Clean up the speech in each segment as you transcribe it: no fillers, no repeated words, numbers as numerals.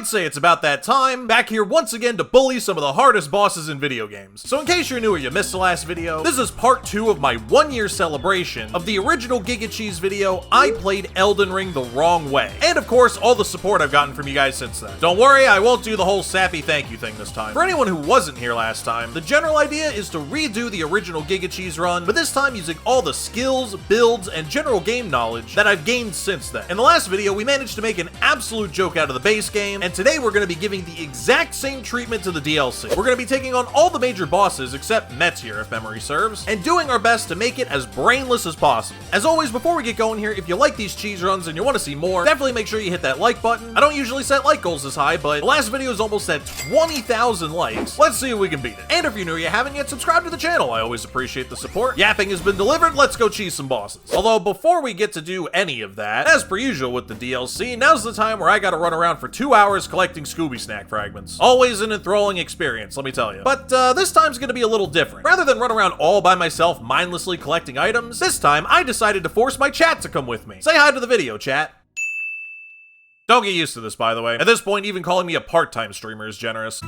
I'd say it's about that time, back here once again to bully some of the hardest bosses in video games. So in case you're new or you missed the last video, this is part 2 of my 1-year celebration of the original Gigacheez video, I played Elden Ring the wrong way. And of course, all the support I've gotten from you guys since then. Don't worry, I won't do the whole sappy thank you thing this time. For anyone who wasn't here last time, the general idea is to redo the original Gigacheez run, but this time using all the skills, builds, and general game knowledge that I've gained since then. In the last video, we managed to make an absolute joke out of the base game, and today we're going to be giving the exact same treatment to the DLC. We're going to be taking on all the major bosses except Melty, if memory serves, and doing our best to make it as brainless as possible. As always, before we get going here, if you like these cheese runs and you want to see more, definitely make sure you hit that like button. I don't usually set like goals this high, but the last video is almost at 20,000 likes. Let's see if we can beat it. And if you're new or you haven't yet, subscribe to the channel. I always appreciate the support. Yapping has been delivered. Let's go cheese some bosses. Although before we get to do any of that, as per usual with the DLC, now's the time where I gotta run around for 2 hours collecting Scooby snack fragments. Always an enthralling experience, let me tell you. But this time's gonna be a little different. Rather than run around all by myself mindlessly collecting items, this time I decided to force my chat to come with me. Say hi to the video, chat. Don't get used to this, by the way. At this point, even calling me a part-time streamer is generous.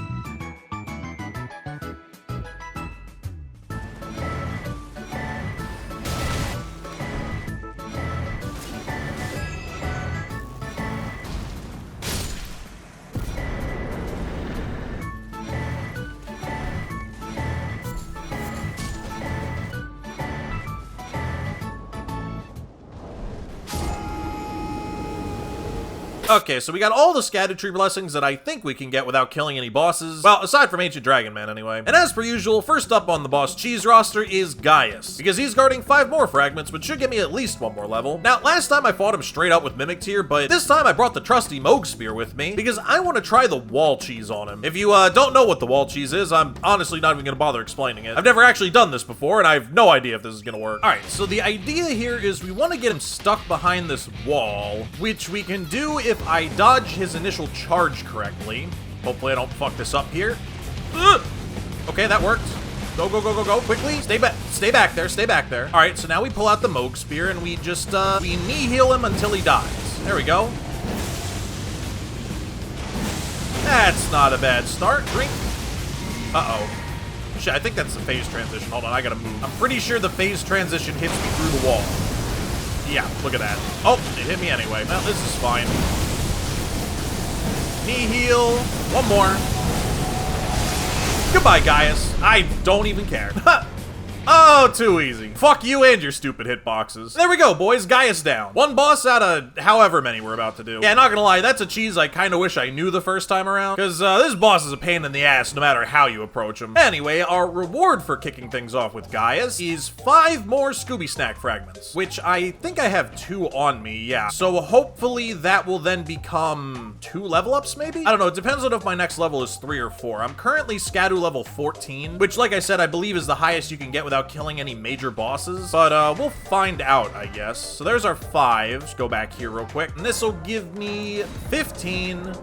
Okay, so we got all the Erdtree blessings that I think we can get without killing any bosses. Well, aside from Ancient Dragon Man, anyway. And as per usual, first up on the boss cheese roster is Gigacheez, because he's guarding 5 more fragments, which should get me at least 1 more level. Now, last time I fought him straight up with Mimic Tier, but this time I brought the trusty Moog Spear with me, because I want to try the wall cheese on him. If you don't know what the wall cheese is, I'm honestly not even going to bother explaining it. I've never actually done this before, and I have no idea if this is going to work. Alright, so the idea here is we want to get him stuck behind this wall, which we can do if I dodge his initial charge correctly. Hopefully I don't fuck this up here. Ugh! Okay, that worked. Go, go, go, go, go, quickly. Stay back there, stay back there. All right, so now we pull out the Moog Spear and we just, we knee heal him until he dies. There we go. That's not a bad start. Drink. Uh-oh. Shit, I think that's the phase transition. Hold on, I gotta move. I'm pretty sure the phase transition hits me through the wall. Yeah, look at that. Oh, it hit me anyway. Well, this is fine. Knee heal. 1 more. Goodbye, Gigacheez. I don't even care. Oh, too easy. Fuck you and your stupid hitboxes. There we go, boys. Gigacheez down. 1 boss out of however many we're about to do. Yeah, not gonna lie, that's a cheese I kind of wish I knew the first time around, because this boss is a pain in the ass no matter how you approach him. Anyway, our reward for kicking things off with Gigacheez is 5 more Scooby snack fragments, which I think I have 2 on me, yeah. So hopefully that will then become 2 level ups, maybe? I don't know, it depends on if my next level is 3 or 4. I'm currently Scadu level 14, which, like I said, I believe is the highest you can get without killing any major bosses, but we'll find out, I guess. So there's our 5. Just go back here real quick, and this will give me 15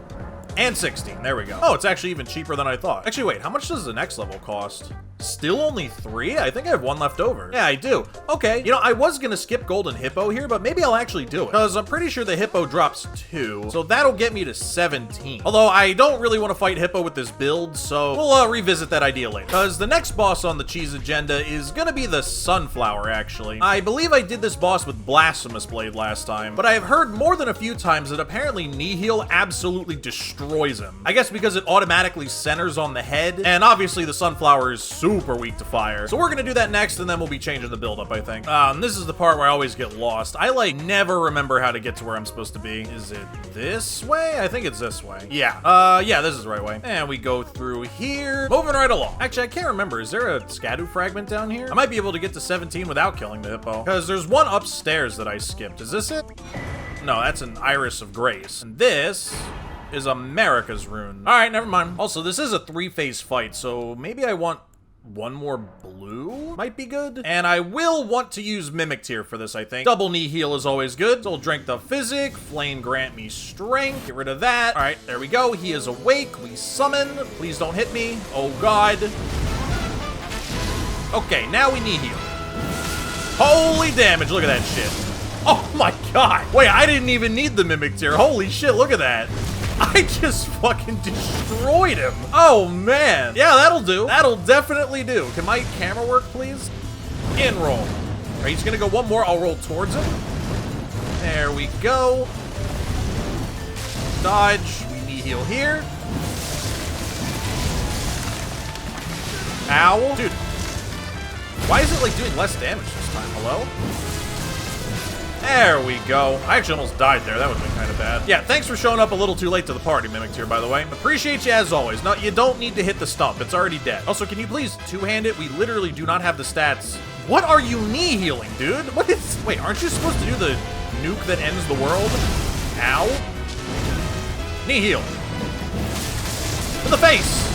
and 16. There we go. Oh, it's actually even cheaper than I thought. Actually, wait, how much does the next level cost? Still only 3? I think I have 1 left over. Yeah, I do. Okay, you know, I was gonna skip Golden Hippo here, but maybe I'll actually do it, because I'm pretty sure the Hippo drops 2, so that'll get me to 17. Although I don't really want to fight Hippo with this build, so we'll revisit that idea later. Because the next boss on the cheese agenda is gonna be the Sunflower, actually. I believe I did this boss with Blasphemous Blade last time, but I have heard more than a few times that apparently Knee Heal absolutely destroys him. I guess because it automatically centers on the head, and obviously the Sunflower is super weak to fire. So we're gonna do that next, and then we'll be changing the build up, I think. This is the part where I always get lost. I, like, never remember how to get to where I'm supposed to be. Is it this way? I think it's this way. Yeah. Yeah, this is the right way. And we go through here. Moving right along. Actually, I can't remember. Is there a Scadu fragment down here? I might be able to get to 17 without killing the Hippo, because there's 1 upstairs that I skipped. Is this it? No, that's an Iris of Grace. And this is America's Rune. All right, never mind. Also, this is a 3-phase fight, so maybe I want 1 more blue might be good. And I will want to use Mimic Tier for this, I think. Double knee heal is always good. So we'll drink the Physic. Flame grant me strength. Get rid of that. All right, there we go. He is awake. We summon. Please don't hit me. Oh, God. Okay, now we knee heal. Holy damage. Look at that shit. Oh, my God. Wait, I didn't even need the Mimic Tier. Holy shit, look at that. I just fucking destroyed him. Oh, man. Yeah, that'll do. That'll definitely do. Can my camera work, please? In roll. All right, he's gonna go one more. I'll roll towards him. There we go. Dodge. We knee heal here. Ow. Dude. Why is it, like, doing less damage this time? Hello? There we go. I actually almost died there. That would have been kind of bad. Yeah, thanks for showing up a little too late to the party, Mimicked here, by the way. Appreciate you as always. No, you don't need to hit the stump. It's already dead. Also, can you please two-hand it? We literally do not have the stats. What are you knee healing, dude? What is... Wait, aren't you supposed to do the nuke that ends the world? Ow. Knee heal. In the face.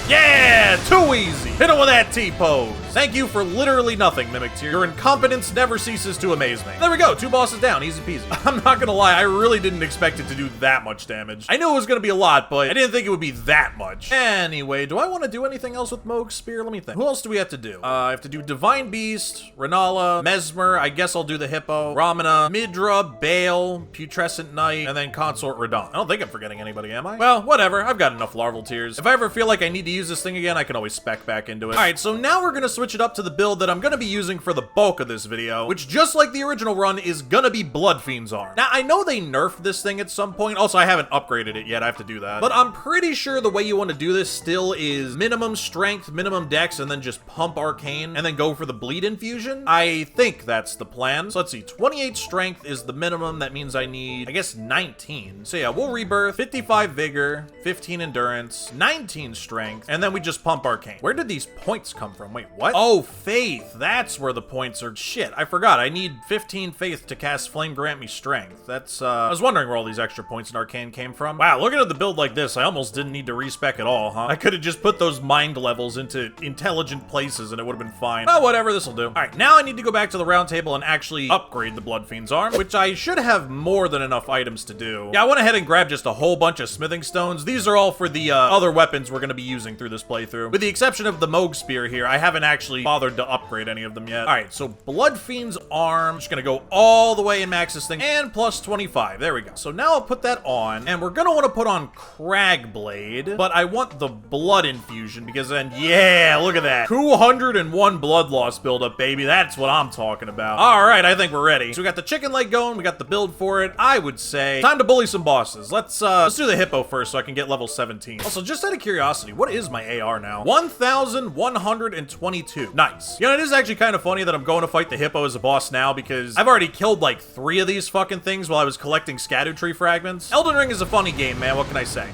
Yeah, too easy. Hit him with that T-pose. Thank you for literally nothing, Mimicked here. Your incompetence never ceases to amaze me. There we go, 2 bosses down, easy peasy. I'm not gonna lie, I really didn't expect it to do that much damage. I knew it was gonna be a lot, but I didn't think it would be that much. Anyway, do I want to do anything else with Moog's Spear? Let me think. Who else do we have to do? I have to do Divine Beast, Renala, Mesmer, I guess I'll do the Hippo, Ramana, Midra, Bale, Putrescent Knight, and then Consort Radon. I don't think I'm forgetting anybody, am I? Well, whatever, I've got enough larval tears. If I ever feel like I need to use this thing again, I can always spec back into it. All right, so now we're gonna switch it up to the build that I'm gonna be using for the bulk of this video, which, just like the original run, is gonna be Blood Fiend's Arm. Now, I know they nerfed this thing at some point. Also, I haven't upgraded it yet. I have to do that. But I'm pretty sure the way you want to do this still is minimum strength, minimum dex, and then just pump arcane, and then go for the bleed infusion. I think that's the plan. So let's see. 28 strength is the minimum. That means I need, I guess, 19. So yeah, we'll rebirth, 55 vigor, 15 endurance, 19 strength, and then we just pump arcane. Where did these points come from? Wait, what? Oh, faith. That's where the points are. Shit, I forgot. I need 15 faith to cast Flame Grant Me Strength. That's, I was wondering where all these extra points in arcane came from. Wow, looking at the build like this, I almost didn't need to respec at all, huh? I could have just put those mind levels into intelligent places and it would have been fine. Oh, whatever, this'll do. All right, now I need to go back to the round table and actually upgrade the Blood Fiend's Arm, which I should have more than enough items to do. Yeah, I went ahead and grabbed just a whole bunch of smithing stones. These are all for the other weapons we're going to be using through this playthrough. With the exception of the Moog Spear here, I haven't actually bothered to upgrade any of them yet. All right, so Blood Fiend's Arm, just gonna go all the way and max this thing, and plus 25. There we go. So now I'll put that on, and we're gonna want to put on Cragblade, but I want the Blood Infusion, because then, yeah, look at that. 201 blood loss buildup, baby. That's what I'm talking about. All right, I think we're ready. So we got the chicken leg going, we got the build for it. I would say, time to bully some bosses. Let's do the Hippo first so I can get level 17. Also, just out of curiosity, what is my AR now? 1,122. Nice. You know, it is actually kind of funny that I'm going to fight the Hippo as a boss now, because I've already killed like 3 of these fucking things while I was collecting Erdtree fragments. Elden Ring is a funny game, man. What can I say?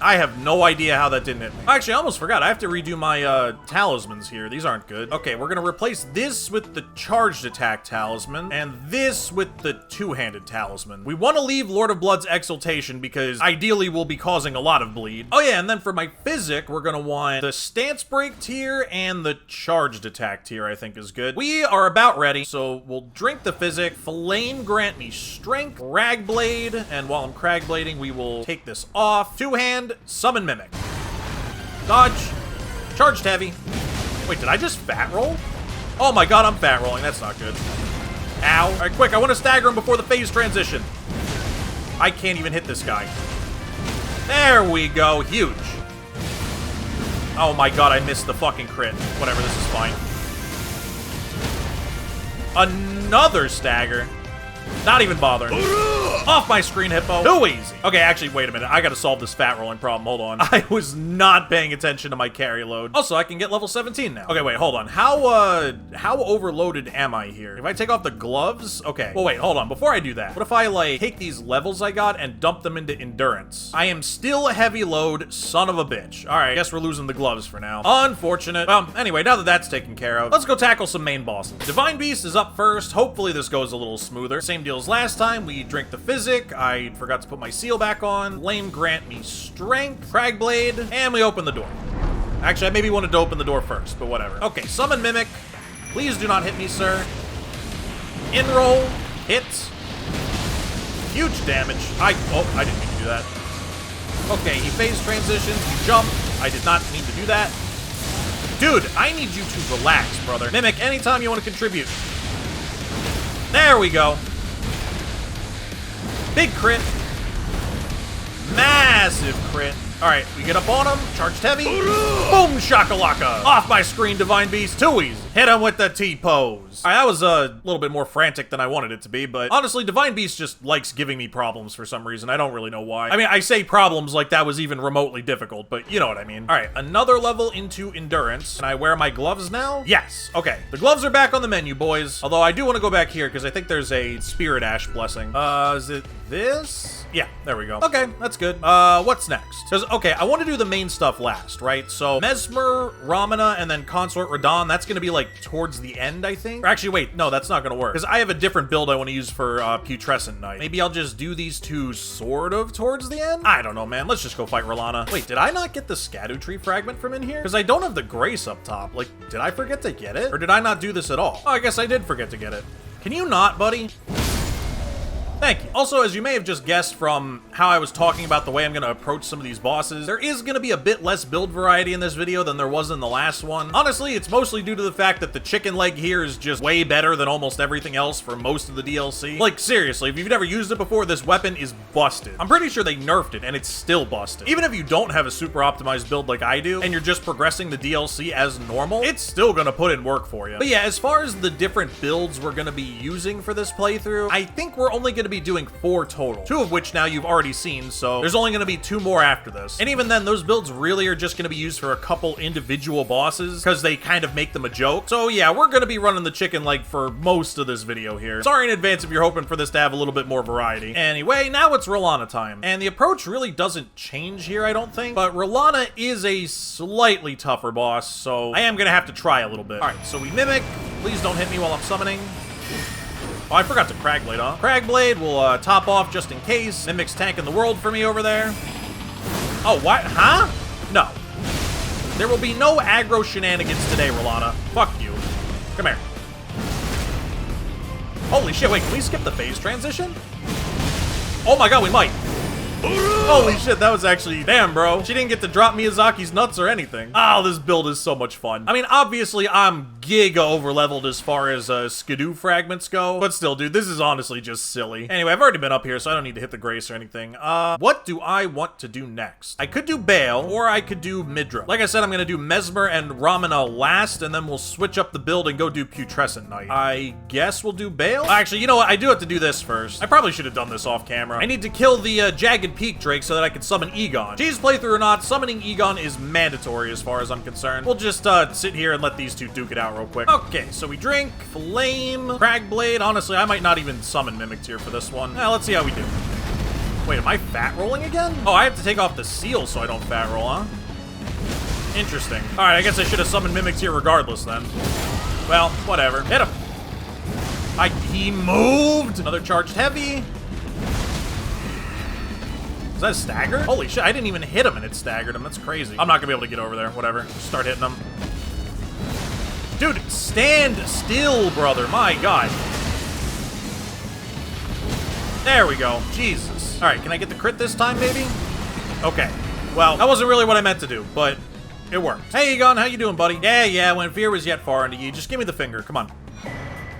I have no idea how that didn't hit me. Actually, I almost forgot. I have to redo my talismans here. These aren't good. Okay, we're gonna replace this with the charged attack talisman and this with the two-handed talisman. We want to leave Lord of Blood's exaltation because ideally we'll be causing a lot of bleed. Oh yeah, and then for my physic, we're gonna want the stance break tier and the charged attack tier, I think is good. We are about ready, so we'll drink the physic, flame grant me strength, Cragblade, and while I'm Cragblading, we will take this off. Two-hand, summon mimic. Dodge. Charged heavy. Wait, did I just fat roll? Oh my god, I'm fat rolling. That's not good. Ow. All right, quick. I want to stagger him before the phase transition. I can't even hit this guy. There we go. Huge. Oh my god, I missed the fucking crit. Whatever, this is fine. Another stagger. Not even bothering. Off my screen, Hippo. Too easy. Okay, actually, wait a minute. I gotta solve this fat rolling problem. Hold on. I was not paying attention to my carry load. Also, I can get level 17 now. Okay, wait, hold on. How overloaded am I here? If I take off the gloves? Okay. Well, wait, hold on. Before I do that, what if I, like, take these levels I got and dump them into endurance? I am still a heavy load, son of a bitch. All right, guess we're losing the gloves for now. Unfortunate. Well, anyway, now that that's taken care of, let's go tackle some main bosses. Divine Beast is up first. Hopefully this goes a little smoother. Same deal as last time. We drink the physic. I forgot to put my seal back on. Flame grant me strength. Cragblade. And we open the door. Actually, I maybe wanted to open the door first, but whatever. Okay, summon mimic. Please do not hit me, sir. Enroll. Hit. Huge damage. Oh, I didn't mean to do that. Okay, he phase transitions. You jump. I did not mean to do that. Dude, I need you to relax, brother. Mimic, anytime you want to contribute. There we go. Big crit. Massive crit. All right, we get up on him, charged heavy. Boom shakalaka. Off my screen, Divine Beast, too easy. Hit him with the T-pose. All right, that was a little bit more frantic than I wanted it to be, but honestly, Divine Beast just likes giving me problems for some reason. I don't really know why. I mean, I say problems like that was even remotely difficult, but you know what I mean. All right, another level into endurance. Can I wear my gloves now? Yes. Okay, the gloves are back on the menu, boys. Although I do want to go back here because I think there's a Spirit Ash blessing. Is it this? Yeah, there we go. Okay, that's good. What's next? Because, okay, I want to do the main stuff last, right? So, Mesmer, Ramana, and then Consort Radon, that's going to be, like, towards the end, I think? Or actually, wait, no, that's not going to work. Because I have a different build I want to use for Putrescent Knight. Maybe I'll just do these two sort of towards the end? I don't know, man. Let's just go fight R'hllana. Wait, did I not get the Erdtree fragment from in here? Because I don't have the Grace up top. Like, did I forget to get it? Or did I not do this at all? Oh, I guess I did forget to get it. Can you not, buddy? Thank you. Also, as you may have just guessed from how I was talking about the way I'm going to approach some of these bosses, there is going to be a bit less build variety in this video than there was in the last one. Honestly, it's mostly due to the fact that the chicken leg here is just way better than almost everything else for most of the DLC. Like, seriously, if you've never used it before, this weapon is busted. I'm pretty sure they nerfed it, and it's still busted. Even if you don't have a super optimized build like I do, and you're just progressing the DLC as normal, it's still going to put in work for you. But yeah, as far as the different builds we're going to be using for this playthrough, I think we're only going to be doing 4 total, 2 of which now you've already seen, so there's only going to be 2 more after this. And even then, those builds really are just going to be used for a couple individual bosses because they kind of make them a joke. So yeah, we're going to be running the chicken leg for most of this video here. Sorry in advance if you're hoping for this to have a little bit more variety. Anyway, now it's R'hllana time. And the approach really doesn't change here, I don't think, but R'hllana is a slightly tougher boss, so I am going to have to try a little bit. All right, so we Mimic. Please don't hit me while I'm summoning. Oh, I forgot to Cragblade, huh? Cragblade will top off just in case. Mimic's tanking the world for me over there. Oh, what? Huh? No. There will be no aggro shenanigans today, R'hllana. Fuck you. Come here. Holy shit, wait, can we skip the phase transition? Oh my god, we might. Holy shit, that was actually... Damn, bro. She didn't get to drop Miyazaki's nuts or anything. Oh, this build is so much fun. I mean, obviously, I'm giga over-leveled as far as Skidoo fragments go. But still, dude, this is honestly just silly. Anyway, I've already been up here, so I don't need to hit the Grace or anything. What do I want to do next? I could do Bale, or I could do Midra. Like I said, I'm gonna do Mesmer and Ramana last, and then we'll switch up the build and go do Putrescent Knight. I guess we'll do Bale? Actually, you know what? I do have to do this first. I probably should have done this off camera. I need to kill the Jagged Peak Drake so that I can summon Egon. Cheese playthrough or not, summoning Egon is mandatory as far as I'm concerned. We'll just sit here and let these two duke it out real quick. Okay, so we drink, Flame, Cragblade. Honestly, I might not even summon Mimic Tear for this one. Let's see how we do. Wait, am I fat rolling again? Oh, I have to take off the seal so I don't fat roll, huh? Interesting. All right, I guess I should have summoned Mimic Tear regardless then. Well, whatever. Hit him. He moved. Another charged heavy. Is that a stagger? Holy shit, I didn't even hit him and it staggered him. That's crazy. I'm not gonna be able to get over there. Whatever. Start hitting him. Dude, stand still, brother. My god. There we go. Jesus. All right, can I get the crit this time, maybe? Okay. Well, that wasn't really what I meant to do, but it worked. Hey, Egon, how you doing, buddy? Yeah, when fear was yet far into ye, just give me the finger. Come on.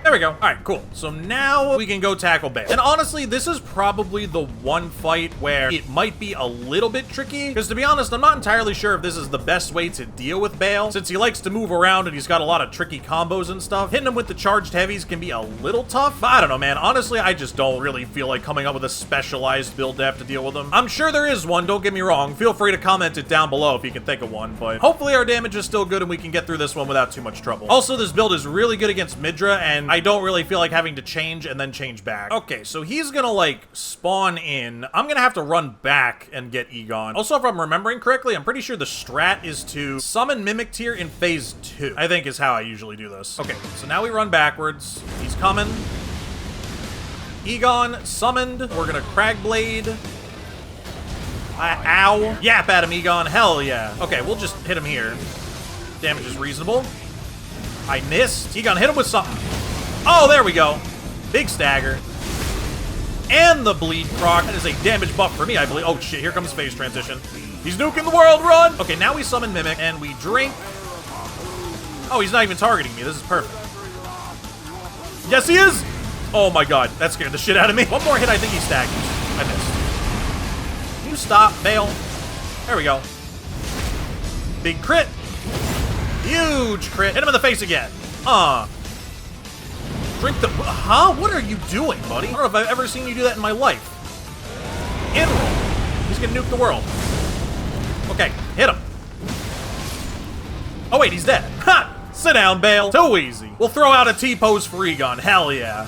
There we go. All right, cool. So now we can go tackle Bale. And honestly, this is probably the one fight where it might be a little bit tricky. Because to be honest, I'm not entirely sure if this is the best way to deal with Bale. Since he likes to move around and he's got a lot of tricky combos and stuff. Hitting him with the charged heavies can be a little tough. But I don't know, man. Honestly, I just don't really feel like coming up with a specialized build to have to deal with him. I'm sure there is one, don't get me wrong. Feel free to comment it down below if you can think of one. But hopefully our damage is still good and we can get through this one without too much trouble. Also, this build is really good against Midra, and I don't really feel like having to change and then change back. Okay, so he's gonna like spawn in. I'm gonna have to run back and get Egon. Also, if I'm remembering correctly, I'm pretty sure the strat is to summon Mimic Tear in phase 2. I think is how I usually do this. Okay, so now we run backwards. He's coming. Egon summoned. We're gonna Cragblade. Ow. Yap at him, Egon. Hell yeah. Okay, we'll just hit him here. Damage is reasonable. I missed. Egon, hit him with something. Oh, there we go. Big stagger. And the bleed proc. That is a damage buff for me, I believe. Oh, shit. Here comes phase transition. He's nuking the world. Run. Okay, now we summon Mimic, and we drink. Oh, he's not even targeting me. This is perfect. Yes, he is. Oh, my God. That scared the shit out of me. One more hit, I think he staggers. I missed. you stop, bail? There we go. Big crit. Huge crit. Hit him in the face again. Drink the... Huh? What are you doing, buddy? I don't know if I've ever seen you do that in my life. In-roll. He's gonna nuke the world. Okay, hit him. Oh, wait, he's dead. Ha! Sit down, Bale. Too easy. We'll throw out a T-pose for Egon. Hell yeah.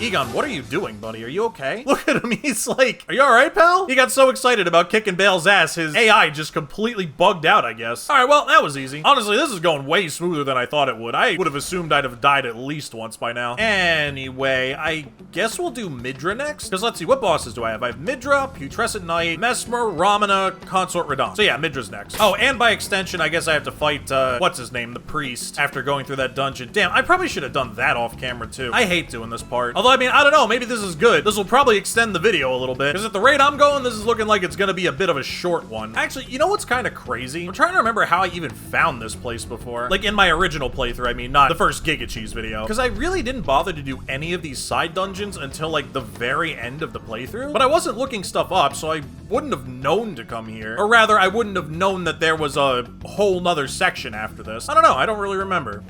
Egon, what are you doing, buddy? Are you okay? Look at him. He's like, are you alright, pal? He got so excited about kicking Bale's ass, his AI just completely bugged out, I guess. Alright, well, that was easy. Honestly, this is going way smoother than I thought it would. I would have assumed I'd have died at least once by now. Anyway, I guess we'll do Midra next. Because let's see, what bosses do I have? I have Midra, Putrescent Knight, Mesmer, Ramana, Consort Radon. So yeah, Midra's next. Oh, and by extension, I guess I have to fight, what's his name? The priest, after going through that dungeon. Damn, I probably should have done that off camera, too. I hate doing this part. Although, I mean, I don't know, maybe this is good. This will probably extend the video a little bit, because at the rate I'm going, this is looking like it's gonna be a bit of a short one. Actually, you know what's kind of crazy? I'm trying to remember how I even found this place before. Like, in my original playthrough, I mean, not the first Gigacheez video. Because I really didn't bother to do any of these side dungeons until, like, the very end of the playthrough. But I wasn't looking stuff up, so I wouldn't have known to come here. Or rather, I wouldn't have known that there was a whole nother section after this. I don't know, I don't really remember.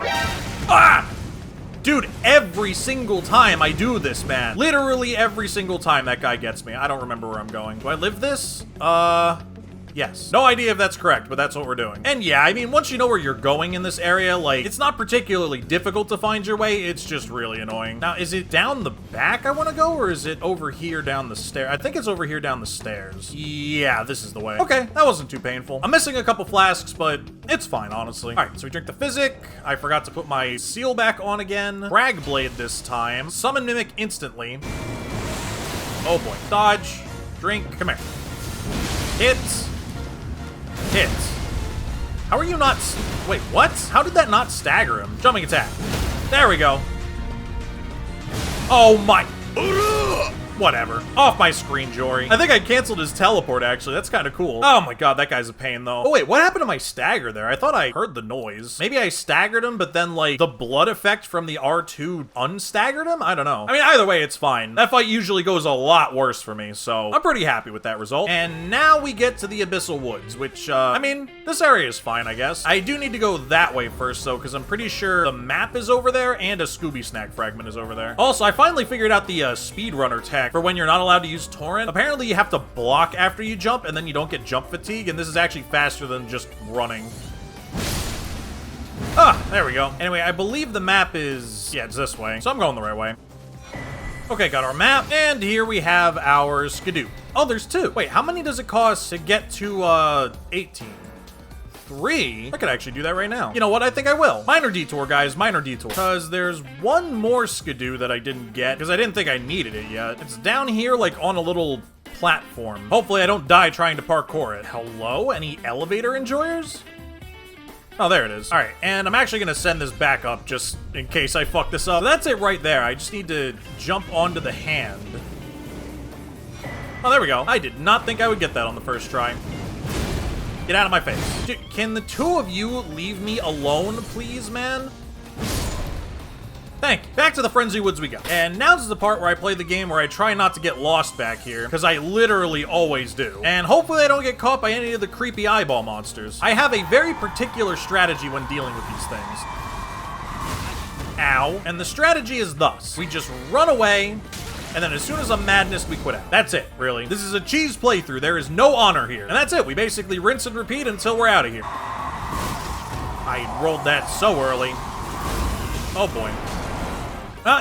Ah! Dude, every single time I do this, man. Literally every single time that guy gets me. I don't remember where I'm going. Do I live this? Yes. No idea if that's correct, but that's what we're doing. And yeah, I mean, once you know where you're going in this area, like, it's not particularly difficult to find your way, it's just really annoying. Now, is it down the back I want to go, or is it over here down the stairs? I think it's over here down the stairs. Yeah, this is the way. Okay, that wasn't too painful. I'm missing a couple flasks, but it's fine, honestly. All right, so we drink the Physic. I forgot to put my seal back on again. Brag Blade this time. Summon Mimic instantly. Oh boy. Dodge. Drink. Come here. Hit. Hit. How are you not... Wait, what? How did that not stagger him? Jumping attack. There we go. Oh my... Whatever. Off my screen, Jory. I think I canceled his teleport, actually. That's kind of cool. Oh my god, that guy's a pain, though. Oh wait, what happened to my stagger there? I thought I heard the noise. Maybe I staggered him, but then, like, the blood effect from the R2 unstaggered him? I don't know. I mean, either way, it's fine. That fight usually goes a lot worse for me, so I'm pretty happy with that result. And now we get to the Abyssal Woods, which, I mean, this area is fine, I guess. I do need to go that way first, though, because I'm pretty sure the map is over there and a Scooby Snack fragment is over there. Also, I finally figured out the speedrunner tech for when you're not allowed to use Torrent. Apparently you have to block after you jump and then you don't get jump fatigue, and this is actually faster than just running. Ah, there we go. Anyway, I believe the map is... yeah, it's this way. So I'm going the right way. Okay, got our map, and here we have our Skidoo. Oh, there's two. Wait, how many does it cost to get to, 18? 3? I could actually do that right now. You know what? I think I will. Minor detour, guys. Minor detour. Because there's one more Skidoo that I didn't get because I didn't think I needed it yet. It's down here, like, on a little platform. Hopefully I don't die trying to parkour it. Hello? Any elevator enjoyers? Oh, there it is. All right, and I'm actually gonna send this back up just in case I fuck this up. So that's it right there. I just need to jump onto the hand. Oh, there we go. I did not think I would get that on the first try. Get out of my face. Dude, can the two of you leave me alone, please, man? Thank you. Back to the Frenzy Woods we go. And now's the part where I play the game where I try not to get lost back here, because I literally always do. And hopefully I don't get caught by any of the creepy eyeball monsters. I have a very particular strategy when dealing with these things. Ow. And the strategy is thus. We just run away, and then as soon as I'm madness, we quit out. That's it, really. This is a cheese playthrough. There is no honor here. And that's it. We basically rinse and repeat until we're out of here. I rolled that so early. Oh boy.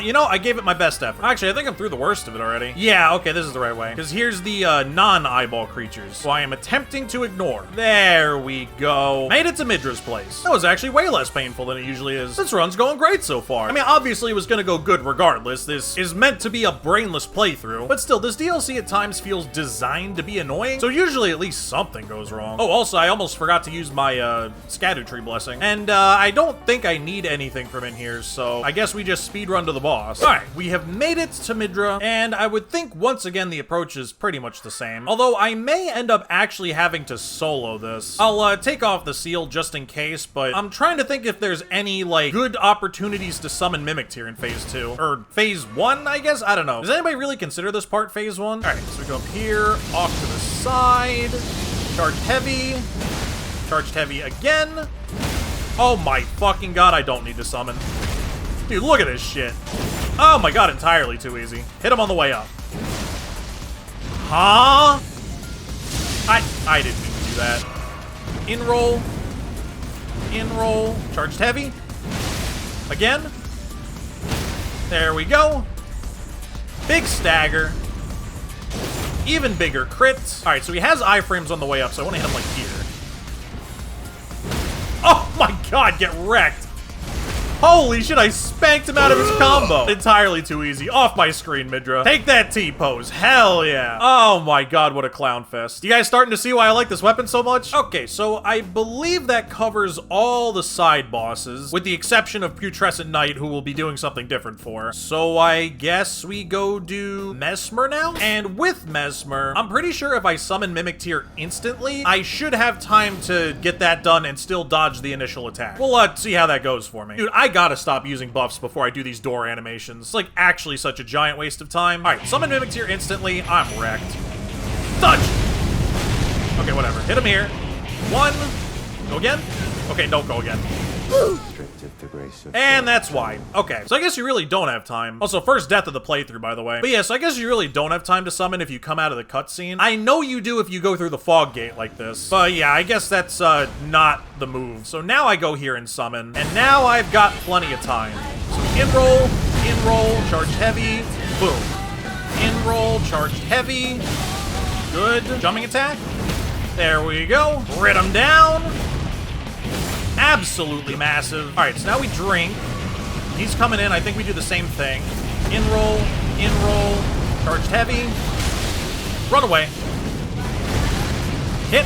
You know, I gave it my best effort. Actually, I think I'm through the worst of it already. Yeah, okay, this is the right way. Because here's the non-eyeball creatures, who I am attempting to ignore. There we go. Made it to Midra's place. That was actually way less painful than it usually is. This run's going great so far. I mean, obviously it was gonna go good regardless. This is meant to be a brainless playthrough. But still, this DLC at times feels designed to be annoying, so usually at least something goes wrong. Oh, also, I almost forgot to use my Erdtree blessing. And I don't think I need anything from in here, so I guess we just speedrun to to the boss. All right, we have made it to Midra, and I would think once again the approach is pretty much the same. Although I may end up actually having to solo this. I'll take off the seal just in case, but I'm trying to think if there's any, like, good opportunities to summon Mimic Tier in Phase 2. Or Phase 1, I guess? I don't know. Does anybody really consider this part Phase 1? All right, so we go up here, off to the side, charged heavy again. Oh my fucking god, I don't need to summon. Dude, look at this shit. Oh my god, entirely too easy. Hit him on the way up. Huh? I didn't mean to do that. In roll, charged heavy. Again. There we go. Big stagger. Even bigger crits. All right, so he has iframes on the way up, so I want to hit him like here. Oh my god, get wrecked. Holy shit, I spanked him out of his combo. Entirely too easy. Off my screen, Midra. Take that T-pose. Hell yeah. Oh my god, what a clown fest. You guys starting to see why I like this weapon so much? Okay, so I believe that covers all the side bosses, with the exception of Putrescent Knight, who will be doing something different for. So I guess we go do Mesmer now? And with Mesmer, I'm pretty sure if I summon Mimic Tier instantly, I should have time to get that done and still dodge the initial attack. We'll see how that goes for me. Dude, I gotta stop using buffs before I do these door animations. It's like actually such a giant waste of time. All right, summon Mimic Tier instantly. I'm wrecked. Dodge! Okay, whatever. Hit him here. One. Go again? Okay, don't go again. And that's why. Okay, so I guess you really don't have time. Also, first death of the playthrough, by the way. But yeah, so I guess you really don't have time to summon if you come out of the cutscene. I know you do if you go through the fog gate like this. But yeah, I guess that's not the move. So now I go here and summon. And now I've got plenty of time. So in roll, charged heavy, boom. In roll, charged heavy. Good. Jumping attack. There we go. Crit him down. Absolutely massive. All right, so now we drink. He's coming in. I think we do the same thing. In roll, charged heavy. Run away. Hit.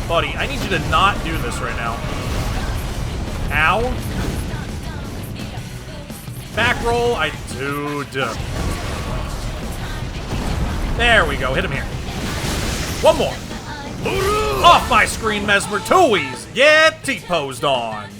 Buddy, I need you to not do this right now. Ow. Back roll. Dude. There we go. Hit him here. One more. Off my screen, Mesmer. Too easy. Get T-posed on.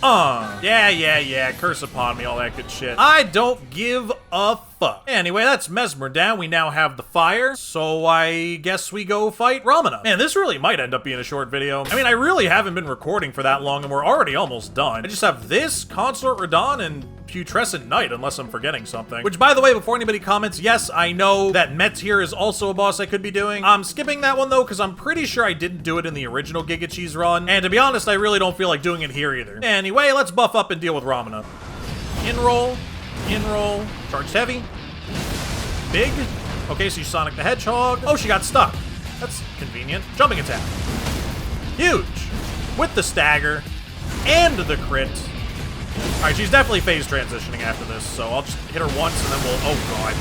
Yeah. Curse upon me, all that good shit. I don't give a fuck. Anyway, that's Mesmer down. We now have the fire. So I guess we go fight Ramana. Man, this really might end up being a short video. I mean, I really haven't been recording for that long, and we're already almost done. I just have this, Consort Radon, and Putrescent Knight, unless I'm forgetting something. Which, by the way, before anybody comments, yes, I know that Metyr is also a boss I could be doing. I'm skipping that one, though, because I'm pretty sure I didn't do it in the original Gigacheez run. And to be honest, I really don't feel like doing it here either. Anyway, let's buff up and deal with Ramana. In roll, charged heavy. Big. Okay, so you Sonic the Hedgehog. Oh, she got stuck. That's convenient. Jumping attack. Huge. With the stagger and the crit. All right, she's definitely phase transitioning after this, so I'll just hit her once and then we'll... Oh, God.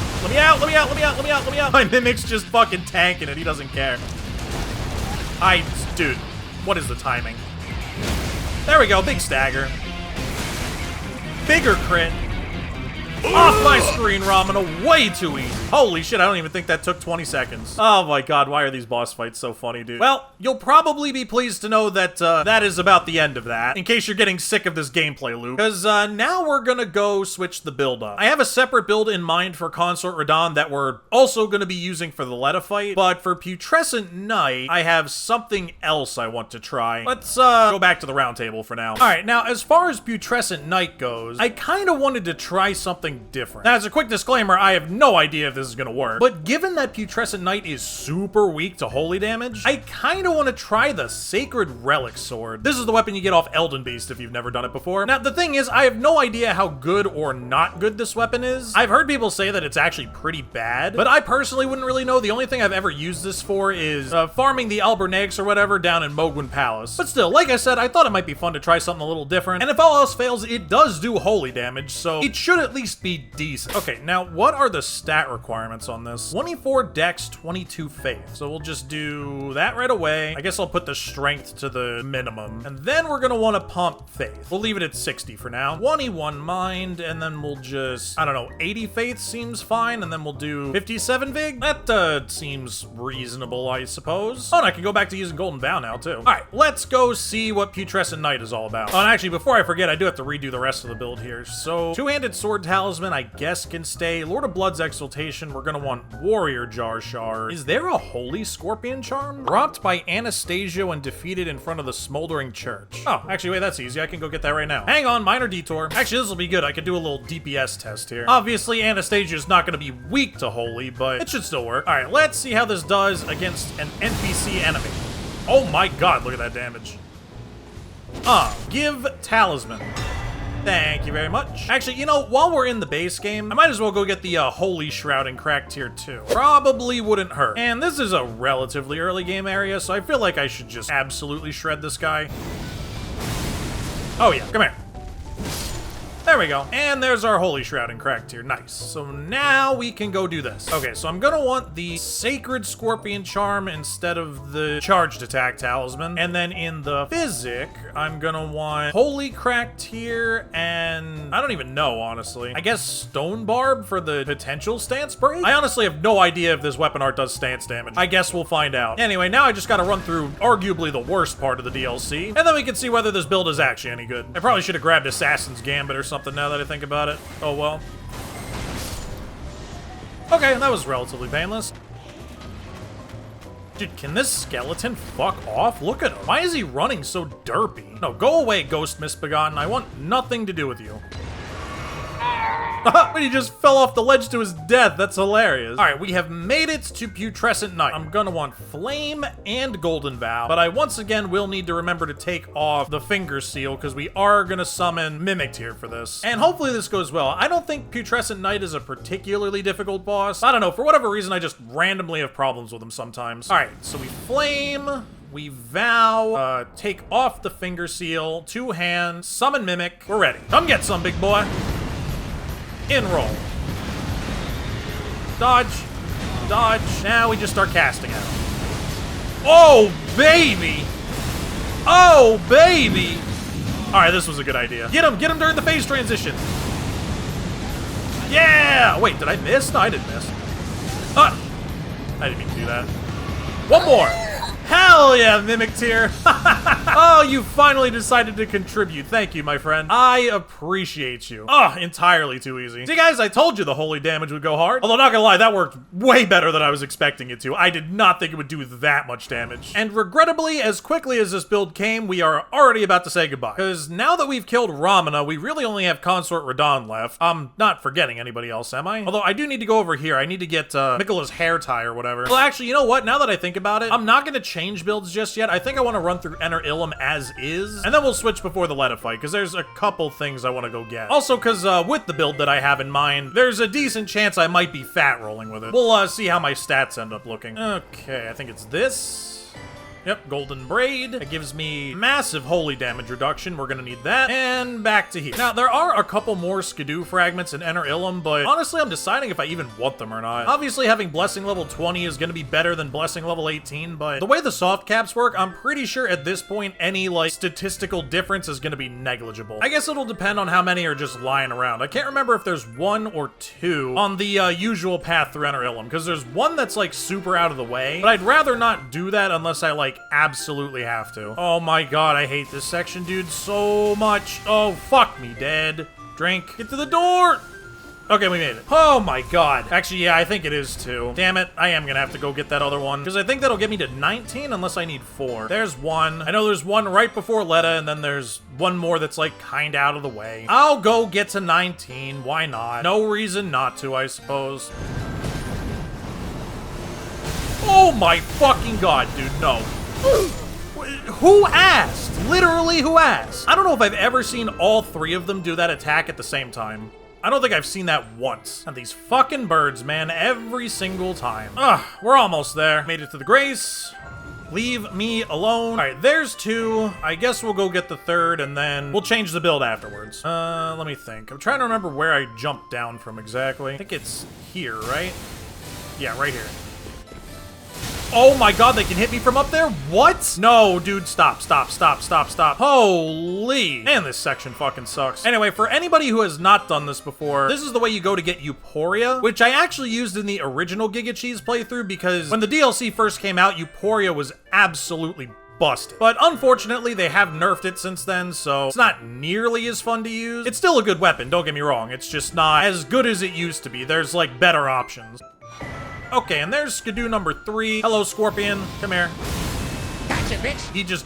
Let me out. My Mimic's just fucking tanking it. He doesn't care. Dude, what is the timing? There we go. Big stagger. Bigger crit. Off my screen, Ramana. Way too easy. Holy shit, I don't even think that took 20 seconds. Oh my god, why are these boss fights so funny, dude? Well, you'll probably be pleased to know that that is about the end of that, in case you're getting sick of this gameplay loop. Because now we're gonna go switch the build up. I have a separate build in mind for Consort Radon that we're also gonna be using for the Letta fight, but for Putrescent Knight, I have something else I want to try. Let's go back to the round table for now. Alright, now as far as Putrescent Knight goes, I kinda wanted to try something different. Now, as a quick disclaimer, I have no idea if this is gonna work, but given that Putrescent Knight is super weak to holy damage, I kinda want to try the Sacred Relic Sword. This is the weapon you get off Elden Beast if you've never done it before. Now, the thing is, I have no idea how good or not good this weapon is. I've heard people say that it's actually pretty bad, but I personally wouldn't really know. The only thing I've ever used this for is farming the Albernex or whatever down in Mogwin Palace. But still, like I said, I thought it might be fun to try something a little different, and if all else fails, it does do holy damage, so it should at least least be decent. Okay, now what are the stat requirements on this? 24 dex, 22 faith. So we'll just do that right away. I guess I'll put the strength to the minimum. And then we're gonna want to pump faith. We'll leave it at 60 for now. 21 mind, and then we'll just, I don't know, 80 faith seems fine, and then we'll do 57 vig. That seems reasonable, I suppose. Oh, and I can go back to using Golden Vow now, too. All right, let's go see what Putrescent Knight is all about. Oh, and actually, before I forget, I do have to redo the rest of the build here. So, two-handed sword talisman, I guess, can stay. Lord of Blood's exaltation, we're gonna want warrior jar shard. Is there a holy scorpion charm? Dropped by Anastasia when defeated in front of the smoldering church. Oh, actually, wait, that's easy. I can go get that right now. Hang on, minor detour. Actually, this will be good. I could do a little DPS test here. Obviously, Anastasia is not gonna be weak to holy, but it should still work. All right, let's see how this does against an NPC enemy. Oh my god, look at that damage. Give talisman. Thank you very much. Actually, you know, while we're in the base game, I might as well go get the Holy Shroud in Crack Tier 2. Probably wouldn't hurt. And this is a relatively early game area, so I feel like I should just absolutely shred this guy. Oh yeah, come here. There we go. And there's our Holy Shroud in Crack Tier. Nice. So now we can go do this. Okay, so I'm gonna want the Sacred Scorpion Charm instead of the Charged Attack Talisman. And then in the Physic, I'm gonna want Holy Crack Tier and I don't even know, honestly. I guess Stone Barb for the potential stance break? I honestly have no idea if this weapon art does stance damage. I guess we'll find out. Anyway, now I just gotta run through arguably the worst part of the DLC, and then we can see whether this build is actually any good. I probably should have grabbed Assassin's Gambit or something now that I think about it. Oh well. Okay, that was relatively painless. Dude, can this skeleton fuck off? Look at him. Why is he running so derpy? No, go away, Ghost Misbegotten. I want nothing to do with you. But he just fell off the ledge to his death. That's hilarious. All right, we have made it to Putrescent Knight. I'm gonna want Flame and Golden Vow, but I once again will need to remember to take off the Finger Seal because we are gonna summon Mimicked here for this. And hopefully this goes well. I don't think Putrescent Knight is a particularly difficult boss. I don't know, for whatever reason, I just randomly have problems with him sometimes. All right, so we Flame. We vow, take off the Finger Seal, 2 hands, summon Mimic. We're ready. Come get some, big boy. In roll. Dodge. Dodge. Now we just start casting at him. Oh, baby! Oh, baby! Alright, this was a good idea. Get him during the phase transition. Yeah! Wait, did I miss? No, I didn't miss. I didn't mean to do that. One more! Hell yeah, Mimic tier. Oh, you finally decided to contribute. Thank you, my friend. I appreciate you. Oh, entirely too easy. See, guys, I told you the holy damage would go hard. Although, not gonna lie, that worked way better than I was expecting it to. I did not think it would do that much damage. And regrettably, as quickly as this build came, we are already about to say goodbye. Because now that we've killed Ramana, we really only have Consort Radon left. I'm not forgetting anybody else, am I? Although, I do need to go over here. I need to get Miquella's hair tie or whatever. Well, actually, you know what? Now that I think about it, I'm not gonna change builds just yet. I think I want to run through Enter Ilum as is, and then we'll switch before the Letta fight, because there's a couple things I want to go get. Also, because with the build that I have in mind, there's a decent chance I might be fat rolling with it. We'll see how my stats end up looking. Okay, I think it's this. Yep, Golden Braid. That gives me massive holy damage reduction. We're gonna need that. And back to here. Now, there are a couple more Skidoo fragments in Enter Ilum, but honestly, I'm deciding if I even want them or not. Obviously, having Blessing level 20 is gonna be better than Blessing level 18, but the way the soft caps work, I'm pretty sure at this point, any, like, statistical difference is gonna be negligible. I guess it'll depend on how many are just lying around. I can't remember if there's 1 or 2 on the usual path through Enter Ilum, because there's one that's, like, super out of the way, but I'd rather not do that unless I, like, absolutely have to. Oh my god, I hate this section, dude, so much. Oh, fuck me, dead. Drink. Get to the door! Okay, we made it. Oh my god. Actually, yeah, I think it is 2. Damn it, I am gonna have to go get that other one, because I think that'll get me to 19 unless I need 4. There's 1. I know there's 1 right before Letta, and then there's 1 more that's, like, kinda out of the way. I'll go get to 19. Why not? No reason not to, I suppose. Oh my fucking god, dude, no. Who asked? Literally, who asked? I don't know if I've ever seen all 3 of them do that attack at the same time. I don't think I've seen that once. And these fucking birds, man, every single time. Ugh, we're almost there. Made it to the Grace. Leave me alone. All right, there's 2. I guess we'll go get the 3rd, and then we'll change the build afterwards. Let me think. I'm trying to remember where I jumped down from exactly. I think it's here, right? Yeah, right here. Oh my god, they can hit me from up there? What? No, dude, stop. Holy. Man, this section fucking sucks. Anyway, for anybody who has not done this before, this is the way you go to get Euphoria, which I actually used in the original Gigacheez playthrough because when the DLC first came out, Euphoria was absolutely busted. But unfortunately, they have nerfed it since then, so it's not nearly as fun to use. It's still a good weapon, don't get me wrong. It's just not as good as it used to be. There's, like, better options. Okay, and there's Skidoo number 3. Hello, Scorpion. Come here. Gotcha, bitch. He just...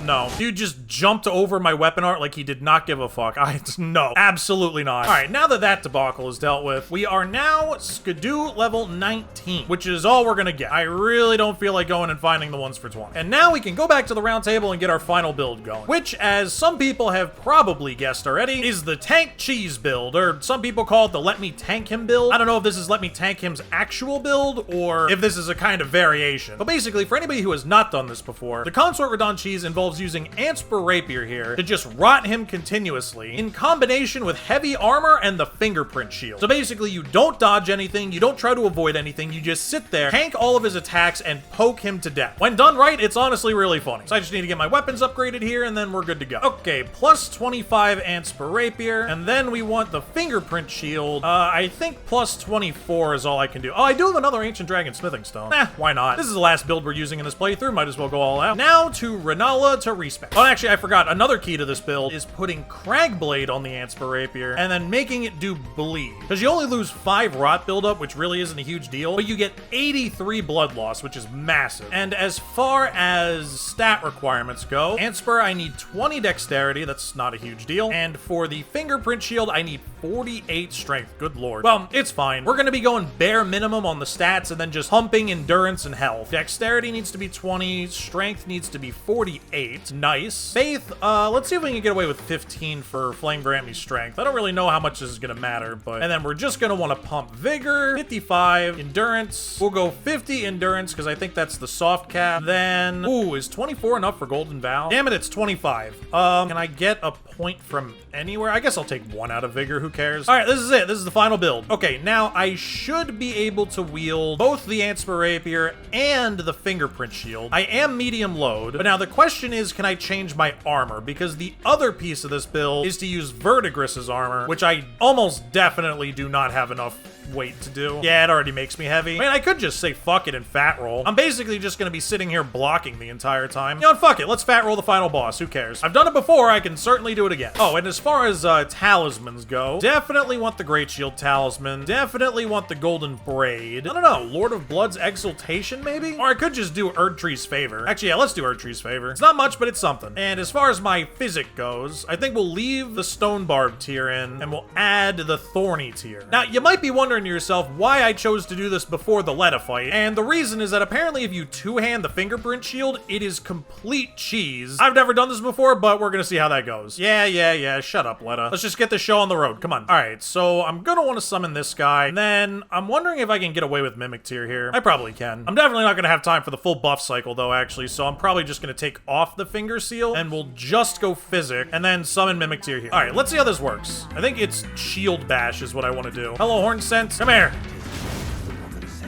No. Dude just jumped over my weapon art like he did not give a fuck. No, absolutely not. All right, now that that debacle is dealt with, we are now Skidoo level 19, which is all we're gonna get. I really don't feel like going and finding the ones for 20. And now we can go back to the round table and get our final build going, which, as some people have probably guessed already, is the Tank Cheese build, or some people call it the Let Me Tank Him build. I don't know if this is Let Me Tank Him's actual build, or if this is a kind of variation. But basically, for anybody who has not done this before, the Consort Radon Cheese involves using Antspur Rapier here to just rot him continuously in combination with heavy armor and the fingerprint shield. So basically, you don't dodge anything, you don't try to avoid anything, you just sit there, tank all of his attacks, and poke him to death. When done right, it's honestly really funny. So I just need to get my weapons upgraded here, and then we're good to go. Okay, plus 25 Antspur Rapier, and then we want the fingerprint shield. I think plus 24 is all I can do. Oh, I do have another Ancient Dragon Smithing Stone. Why not? This is the last build we're using in this playthrough, might as well go all out. Now to Renala to respec. Oh, actually, I forgot. Another key to this build is putting Cragblade on the Antspur Rapier and then making it do bleed. Because you only lose 5 rot buildup, which really isn't a huge deal, but you get 83 blood loss, which is massive. And as far as stat requirements go, Antspur, I need 20 dexterity. That's not a huge deal. And for the fingerprint shield, I need 48 strength. Good lord. Well, it's fine. We're going to be going bare minimum on the stats and then just humping endurance and health. Dexterity needs to be 20. Strength needs to be 48. Nice. Faith, let's see if we can get away with 15 for Flame Grant Me Strength. I don't really know how much this is going to matter, but... And then we're just going to want to pump Vigor, 55, Endurance. We'll go 50 Endurance, because I think that's the soft cap. Then, ooh, is 24 enough for Golden Vow? Damn it, it's 25. Can I get a point from anywhere? I guess I'll take 1 out of Vigor, who cares? All right, this is it. This is the final build. Okay, now I should be able to wield both the Antspur Rapier and the Fingerprint Shield. I am medium load, but now the question is, can I change my armor? Because the other piece of this build is to use Verdigris's armor, which I almost definitely do not have enough weight to do. Yeah, it already makes me heavy. I mean, I could just say fuck it and fat roll. I'm basically just gonna be sitting here blocking the entire time. You know what, fuck it, let's fat roll the final boss, who cares? I've done it before, I can certainly do it again. Oh, and as far as talismans go, definitely want the Great Shield Talisman, definitely want the Golden Braid. I don't know, Lord of Blood's Exaltation, maybe? Or I could just do Erdtree's Favor. Actually, yeah, let's do Erdtree's Favor. It's not much, but it's something. And as far as my physic goes, I think we'll leave the Stone Barb tier in, and we'll add the Thorny tier. Now, you might be wondering to yourself why I chose to do this before the Letta fight, and the reason is that apparently if you two-hand the fingerprint shield, it is complete cheese. I've never done this before, but we're gonna see how that goes. Yeah, shut up, Letta. Let's just get the show on the road, come on. All right, so I'm gonna want to summon this guy, and then I'm wondering if I can get away with Mimic tier here. I probably can. I'm definitely not gonna have time for the full buff cycle though, actually, so I'm probably just gonna take off the finger seal, and we'll just go physic, and then summon Mimic tier here. All right, let's see how this works. I think it's Shield Bash is what I want to do. Hello, Horn Sense. Come here.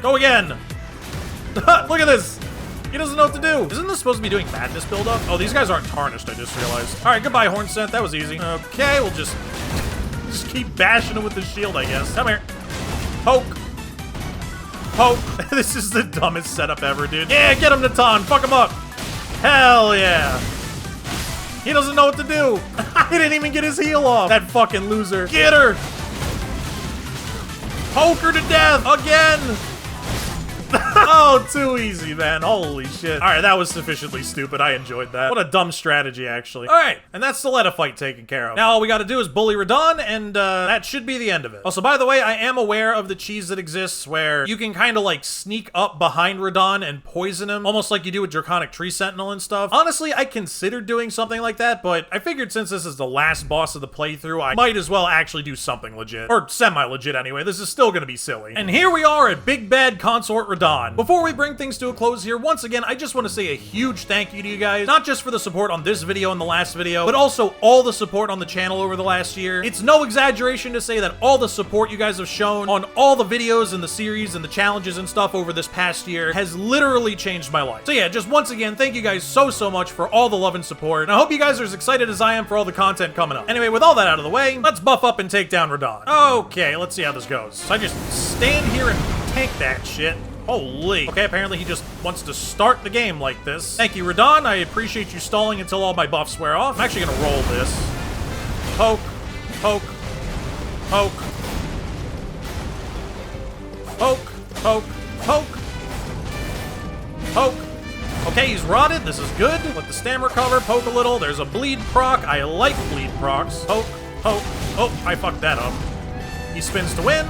Go again. Look at this. He doesn't know what to do. Isn't this supposed to be doing madness buildup? Oh, these guys aren't tarnished, I just realized. All right, goodbye, Horn Scent. That was easy. Okay, we'll just keep bashing him with the shield, I guess. Come here. Poke. Poke. This is the dumbest setup ever, dude. Yeah, get him, Natan. Fuck him up. Hell yeah. He doesn't know what to do. He didn't even get his heal off. That fucking loser. Get her. Poke her to death again. Oh, too easy, man. Holy shit. All right, that was sufficiently stupid. I enjoyed that. What a dumb strategy, actually. All right, and that's the Letta fight taken care of. Now all we gotta do is bully Radon, and that should be the end of it. Also, by the way, I am aware of the cheese that exists where you can kind of like sneak up behind Radon and poison him, almost like you do with Draconic Tree Sentinel and stuff. Honestly, I considered doing something like that, but I figured since this is the last boss of the playthrough, I might as well actually do something legit. Or semi-legit anyway. This is still gonna be silly. And here we are at Big Bad Consort Radon. Before Before we bring things to a close here, once again, I just want to say a huge thank you to you guys, not just for the support on this video and the last video, but also all the support on the channel over the last year. It's no exaggeration to say that all the support you guys have shown on all the videos and the series and the challenges and stuff over this past year has literally changed my life. So yeah, just once again, thank you guys so much for all the love and support, and I hope you guys are as excited as I am for all the content coming up. Anyway, with all that out of the way, let's buff up and take down Radon. Okay, let's see how this goes. So I just stand here and tank that shit. Holy. Okay, apparently he just wants to start the game like this. Thank you, Radon. I appreciate you stalling until all my buffs wear off. I'm actually gonna roll this. Poke, poke, poke, poke, poke, poke, poke. Okay, he's rotted. This is good. Let the stam recover. Poke a little. There's a bleed proc. I like bleed procs. Poke, poke. Oh, I fucked that up. He spins to win.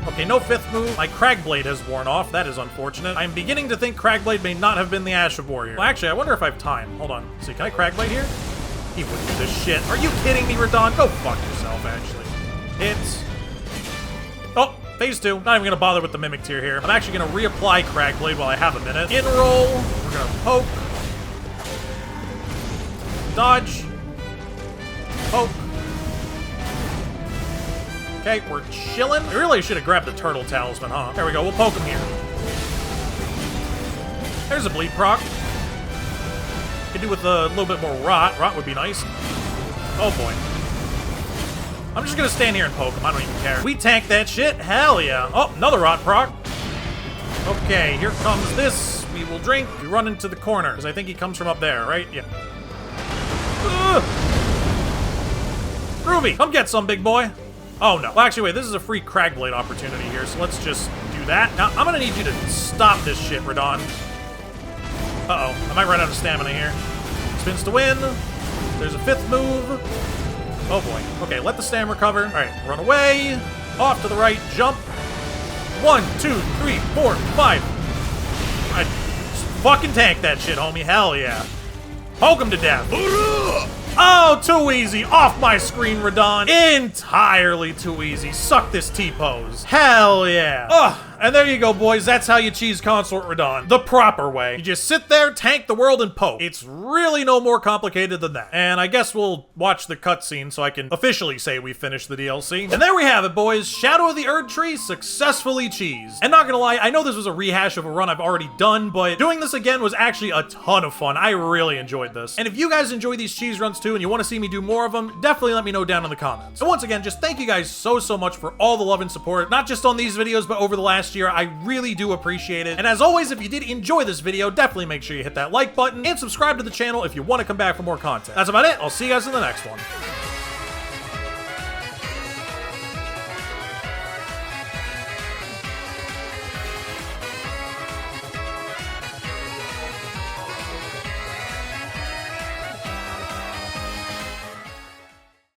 Okay, no fifth move. My Cragblade has worn off. That is unfortunate. I'm beginning to think Cragblade may not have been the Ash of Warrior. Well, actually, I wonder if I have time. Hold on. See, can I Cragblade here? He wouldn't do this shit. Are you kidding me, Radon? Go fuck yourself, actually. Hits. Oh, phase 2. Not even gonna bother with the Mimic Tier here. I'm actually gonna reapply Cragblade while I have a minute. In roll. We're gonna poke. Dodge. Poke. Okay, we're chilling. I really should have grabbed the Turtle Talisman, huh? There we go, we'll poke him here. There's a bleed proc. Could do with a little bit more rot. Rot would be nice. Oh boy. I'm just gonna stand here and poke him, I don't even care. We tank that shit, hell yeah. Oh, another rot proc. Okay, here comes this. We will drink. We run into the corner, because I think he comes from up there, right? Yeah. Groovy, come get some, big boy. Oh, no. Well, actually, wait, this is a free Cragblade opportunity here, so let's just do that. Now, I'm gonna need you to stop this shit, Radon. Uh-oh. I might run out of stamina here. Spins to win. There's a fifth move. Oh, boy. Okay, let the stam recover. All right, run away. Off to the right, jump. 1, 2, 3, 4, 5. I fucking tank that shit, homie. Hell yeah. Poke him to death. Oh, too easy. Off my screen, Radon. Entirely too easy. Suck this T-pose. Hell yeah. Ugh. And there you go, boys. That's how you cheese Consort Radon. The proper way. You just sit there, tank the world, and poke. It's really no more complicated than that. And I guess we'll watch the cutscene so I can officially say we finished the DLC. And there we have it, boys. Shadow of the Erdtree successfully cheesed. And not gonna lie, I know this was a rehash of a run I've already done, but doing this again was actually a ton of fun. I really enjoyed this. And if you guys enjoy these cheese runs too and you want to see me do more of them, definitely let me know down in the comments. And once again, just thank you guys so much for all the love and support, not just on these videos, but over the last year. I really do appreciate it. And as always, if you did enjoy this video, definitely make sure you hit that like button and subscribe to the channel if you want to come back for more content. That's about it. I'll see you guys in the next one.